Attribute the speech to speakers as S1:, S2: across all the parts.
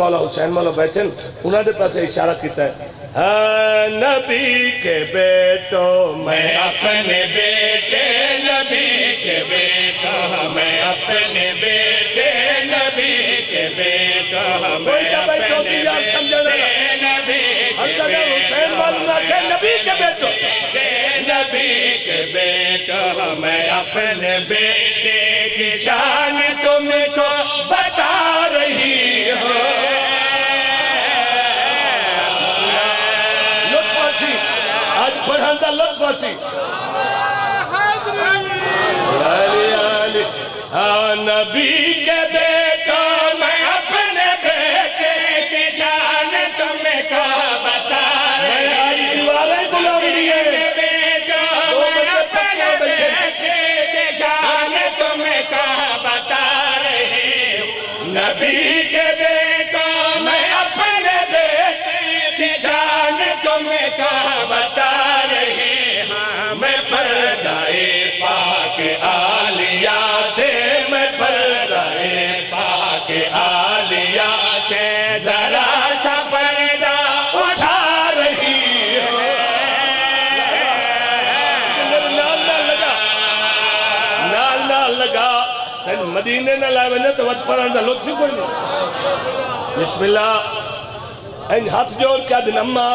S1: مولا حسین مولا بیٹھن انہوں نے پاس اشارہ کیتا ہے نبی کے بیٹو
S2: میں اپنے بیٹے نبی کے بیٹا میں اپنے بیٹے نبی کے بیٹا میں اپنے بیٹے نبی کے بیٹا نبی کے بیٹا میں اپنے بیٹے کی شان تم کو بتا رہی ہوں
S1: پڑھاندہ لطف آسی نبی کے بیٹا
S2: میں اپنے بیٹے کی شان تم کو بتا رہی ہوں
S1: دیواریں بلاو لیے
S2: بیٹا میں اپنے بیٹے کی شان تم کو بتا رہی ہوں نبی کے بیٹا میں اپنے بیٹے کی شان تم کو بتا رہی ہوں میں پردائے پاک عالیہ سے میں پردائے پاک عالیہ سے ذرا سا پردہ اٹھا رہی ہوں
S1: نال لگا مدینے نہ لائے وجہ تو وقت پڑھاندہ لطف ہی کوئی نہیں بسم اللہ این ہاتھ جوڑ کیا دن اممہ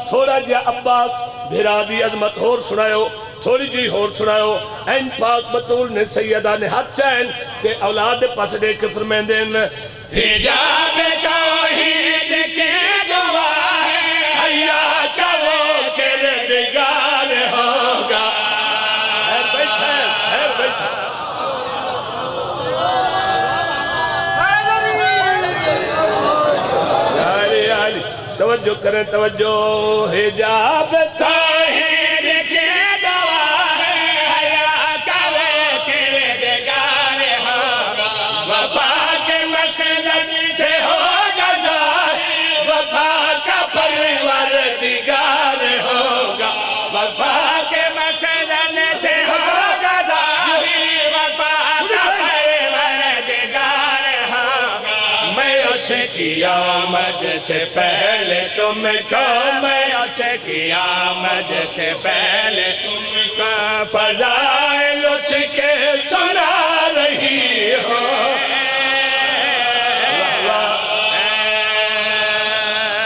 S1: تھوڑا جا عباس بھیرا دی عظمت ہور سنائیو تھوڑی جی ہور سنائیو این پاک بطول نے سیدہ نے حد چین کہ اولاد پاس دے کے فرمین دین
S2: حجاب توحید کے گواہ ہے حیا کا وہ کردگار ہوگا
S1: خیر بیٹھ ہے خیر بیٹھ ہے توجہ کریں توجہ حجاب
S2: توحید کے گواہ ہے حیا کا وہ کردگار ہوگا وفا کے مقصد سے ہوگا ظاہر وفا کا پروردگار ہوگا وفا کے مقصد سے ہوگا ظاہر وفا کا پروردگار ہوگا میں اس قیامت سے پہلے تم کو میں اس قیامت سے پہلے تم کو فضائل اس کے سنا رہی ہوں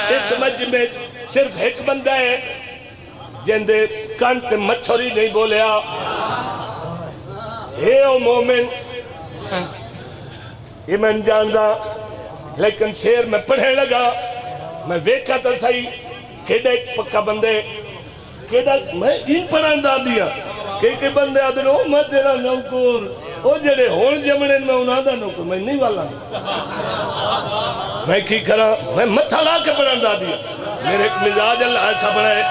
S1: اس مجھ میں صرف ایک بندہ ہے جندے کانت مچھوری نہیں بولیا ہے او مومن یہ میں جاندہ لیکن شیر میں پڑھے لگا میں ویکھا تا صحیح کیڑا ایک پکا بندے کیڑا میں ان پڑھاندہ دیا کہ بندے آدھنے او میں تیرا نوکر او جڑے ہون جمنے میں انہاں دا نوکر میں نہیں والا میں کی کرا میں متھا لا کے پڑھاندہ دیا میرے ایک مزاج اللہ ایسا بڑھائے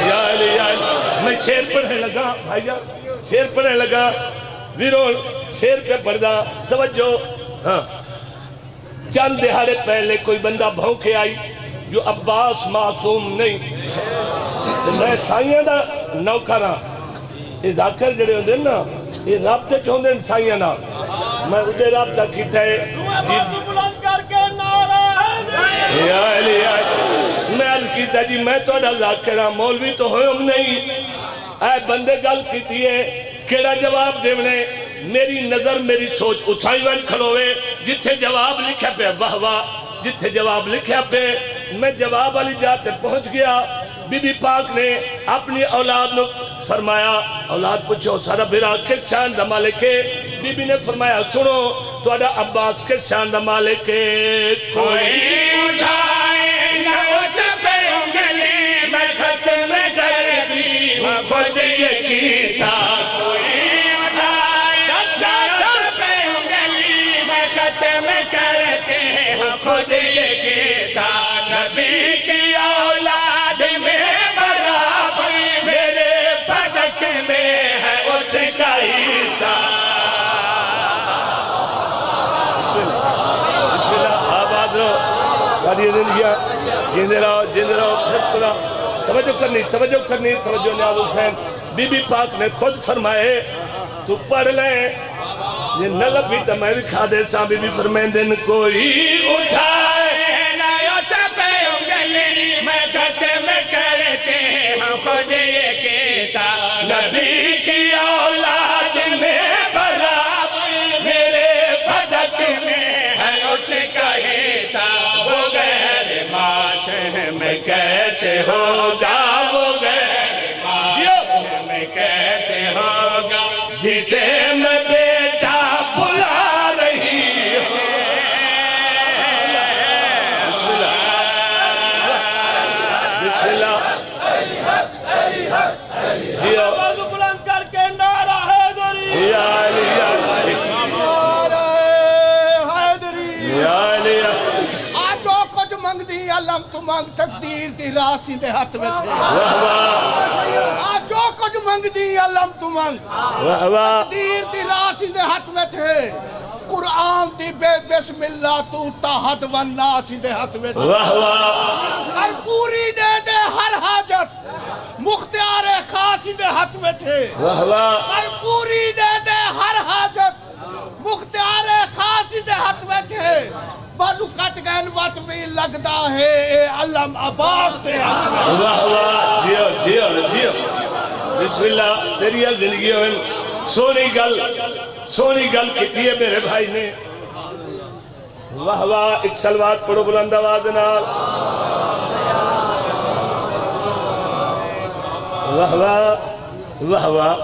S1: یا علی میں شیر پڑھنے لگا بھائی جان شیر پڑھنے لگا ویرون شیر پہ پڑھدا توجہ ہاں چند دہاڑے پہلے کوئی بندہ بھونکے آئی جو عباس معصوم نہیں میں سائیاں دا نوکرہ یہ ذاکر جڑے ہوندے نا یہ رابطے چوندے سائیاں نا میں ادھے رابطہ کیتا ہے یا علی میں عرض کیتا جی میں تو اڈا ذاکرہ مولوی تو ہوئے ہم نہیں اے بندے گل کیتی ہے کیڑا جواب دیونے میری نظر میری سوچ اتھائی وانچ کھڑوے جتھے جواب لکھا پہ واہ واہ جتھے جواب لکھا پہ میں جواب علی جاتے پہنچ گیا بی بی پاک نے اپنی اولاد نے فرمایا اولاد پوچھو سارا بھیرا کس شان دا مالک ہے بی بی نے فرمایا سنو تو اڈا عباس کس شان دا مالک ہے
S2: کوئی اٹھائے نہ اس پہ انگلی میں ختم کر دی ہوں خود یکی ساتھ کوئی کرتے ہیں خود یہ ساتھ نبی کی اولاد میں برابر میرے پدک میں ہے اس کا حصہ
S1: بسم اللہ آباد رہو قادی زندگیہ جیندے رہو توجہ کرنی توجہ نیاز حسین بی بی پاک نے خود فرمائے تو پڑھ لیں یہ نہ لبھی تو میں بھی کھا دے سا بی بی فرمیندن کوئی
S2: اٹھائے نہ اس پہ انگلی میں ختم کرتے ہم خود یہ کیسا نبی کی اولاد میں برابر میرے فدق میں ہے اس کا حصہ وہ غیر معاشر میں کیسے ہوگا وہ غیر معاشر میں کیسے ہوگا جسے میں بیٹا بلا رہی ہوں
S1: بسم اللہ جیو
S3: بلند کر کے نعرہ حیدری
S1: یا علی یا علی یا علی
S4: آج جو کچھ منگ دی علم تو منگ تقدیر دی راسی دے ہاتھ میں تھے
S1: واہ واہ
S4: آج جو کچھ منگ دی علم تو منگ
S1: واہ واہ
S4: تقدیر دی راسی دے ہاتھ میں تھے قرآن دی بے بسم اللہ تو تحت والناسی دے ہاتھ میں تھے
S1: واہ واہ
S4: اور پوری دے دے ہر حاجت مختار خاصی دے ہاتھ میں تھے
S1: واہ واہ
S4: اور پوری دے دے ہر حاجت مختار خاصی دے ہاتھ میں تھے بازو کٹ گئن وقت بھی لگتا ہے اے علم عباس سے
S1: واہ واہ جیو جیو جیو بسم اللہ تیری زندگی میں سونی گل کی ہے میرے بھائی نے واہ واہ ایک سلوات پڑھو بلند آواز نال واہ واہ واہ واہ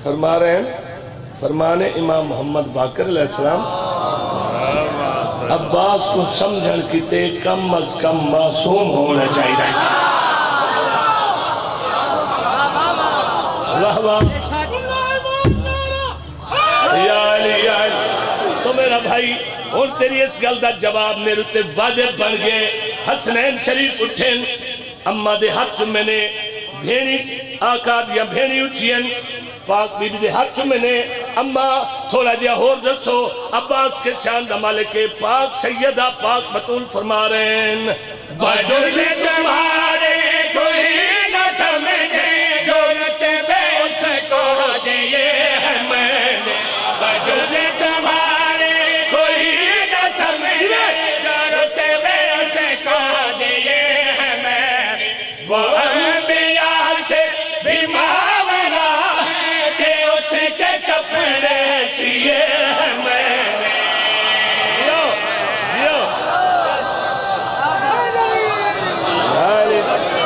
S1: فرما رہے ہیں فرمانے امام محمد باقر علیہ السلام عباس کو سمجھن کی تے کم از کم معصوم ہونا چاہیے واہ واہ یا علی یا علی تو میرا بھائی اور تیری اس گل دا جواب میرے تے واجب بن گئے حسنین شریف اٹھیں اما دے حق میں نے بھینی آقا دیا بھینی اٹھین پاک بی بی دے حق میں نے اما تھوڑا دیا ہور دسو عباس کے شان دا مالک پاک سیدہ پاک بطول فرما رہے ہیں
S2: بجز تمہارے کوئی نہ سمجھے جو رتبے اس کو دیے ہیں میں نے بجز تمہارے کوئی نہ سمجھے جو رتبے اس کو دیے ہیں میں نے وہ انبیاء سے بھی ماورا ہے کہ اس کے کپڑے سیے ہیں میں نے
S1: جیو جیو یا علی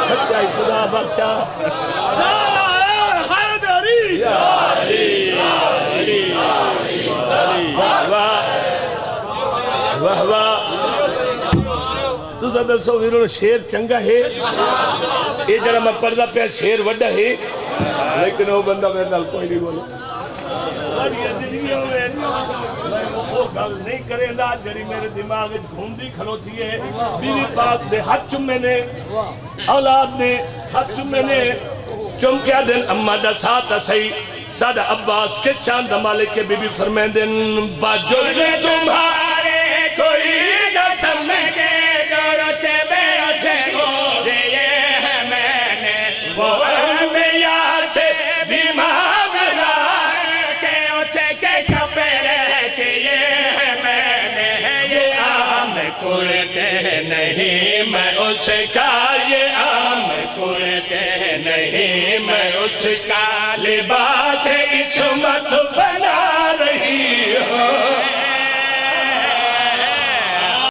S1: سچائی خدا بخشا یا علی واہ واہ واہ تو زیادہ سو ویرون شیر چنگا ہے یہ جڑا میں پردہ پہ شیر وڈا ہے لیکن وہ بندہ میرے نال کوئی نہیں بولے وہ گل نہیں کرے دا جڑی میرے دماغ گھوم دی کھلوتی ہے بیوی پاک دے ہاتھ چمے نے اولاد نے ہاتھ چمے نے چم کیا دن اما دا ساتھ صحیح سادہ عباس کے چاند مالک کے بی بی فرمین دن باجر
S2: تمہارے کوئی نہ سمجھے جو رتبے اس کو دیے ہیں میں نے وہ انبیاء سے بھی ماورا ہے کہ اس کے کپڑے سیے ہیں میں نے یہ عام کرتے نہیں میں اس کا یہ عام کرتے نہیں میں اس کا لباس عصمت بنا